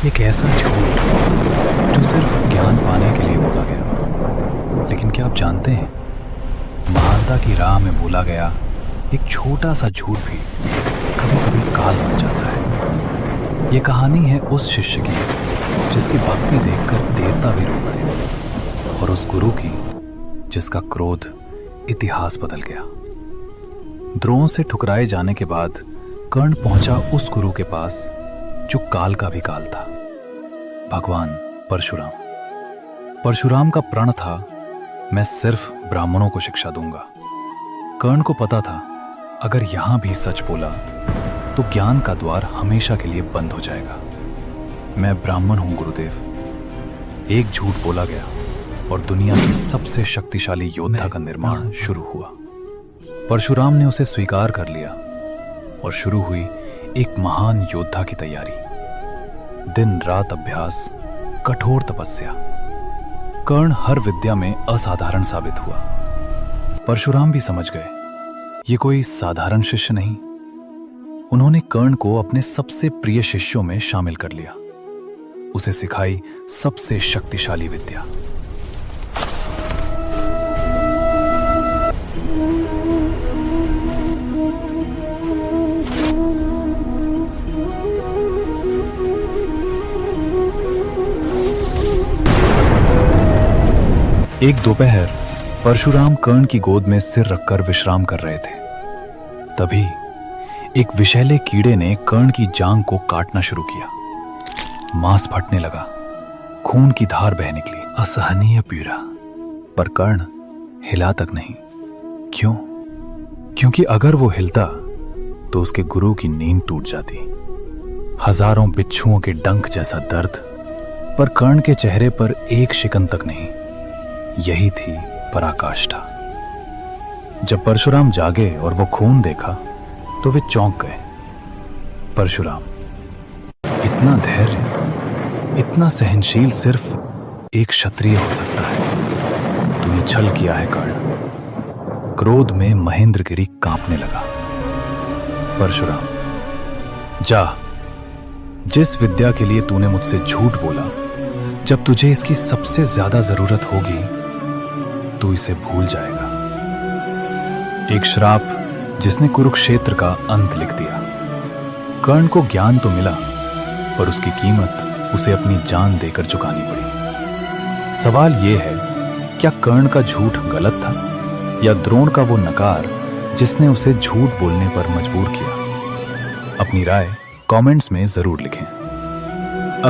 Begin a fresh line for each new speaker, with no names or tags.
एक ऐसा झूठ जो सिर्फ ज्ञान पाने के लिए बोला गया। लेकिन क्या आप जानते हैं, महानता की राह में बोला गया एक छोटा सा झूठ भी कभी कभी काल बन जाता है। ये कहानी है उस शिष्य की जिसकी भक्ति देखकर देवता भी रो पड़े, और उस गुरु की जिसका क्रोध इतिहास बदल गया। द्रोण से ठुकराए जाने के बाद कर्ण पहुंचा उस गुरु के पास जो काल का भी काल था, भगवान परशुराम। परशुराम का प्रण था, मैं सिर्फ ब्राह्मणों को शिक्षा दूंगा। कर्ण को पता था, अगर यहां भी सच बोला तो ज्ञान का द्वार हमेशा के लिए बंद हो जाएगा। मैं ब्राह्मण हूं गुरुदेव। एक झूठ बोला गया और दुनिया के सबसे शक्तिशाली योद्धा का निर्माण शुरू हुआ। परशुराम ने उसे स्वीकार कर लिया और शुरू हुई एक महान योद्धा की तैयारी। दिन रात अभ्यास, कठोर तपस्या। कर्ण हर विद्या में असाधारण साबित हुआ। परशुराम भी समझ गए, ये कोई साधारण शिष्य नहीं। उन्होंने कर्ण को अपने सबसे प्रिय शिष्यों में शामिल कर लिया। उसे सिखाई सबसे शक्तिशाली विद्या। एक दोपहर परशुराम कर्ण की गोद में सिर रखकर विश्राम कर रहे थे। तभी एक विषैले कीड़े ने कर्ण की जांघ को काटना शुरू किया। मांस फटने लगा, खून की धार बह निकली। असहनीय पीड़ा, पर कर्ण हिला तक नहीं। क्यों? क्योंकि अगर वो हिलता तो उसके गुरु की नींद टूट जाती। हजारों बिच्छुओं के डंक जैसा दर्द, पर कर्ण के चेहरे पर एक शिकन तक नहीं। यही थी पराकाष्ठा। जब परशुराम जागे और वो खून देखा तो वे चौंक गए। परशुराम, इतना धैर्य, इतना सहनशील सिर्फ एक क्षत्रिय हो सकता है। तूने छल किया है कर्ण। क्रोध में महेंद्रगिरी कांपने लगा। परशुराम, जा, जिस विद्या के लिए तूने मुझसे झूठ बोला, जब तुझे इसकी सबसे ज्यादा जरूरत होगी तू इसे भूल जाएगा। एक श्राप जिसने कुरुक्षेत्र का अंत लिख दिया। कर्ण को ज्ञान तो मिला, पर उसकी कीमत उसे अपनी जान देकर चुकानी पड़ी। सवाल यह है, क्या कर्ण का झूठ गलत था, या द्रोण का वो नकार जिसने उसे झूठ बोलने पर मजबूर किया? अपनी राय कमेंट्स में जरूर लिखें।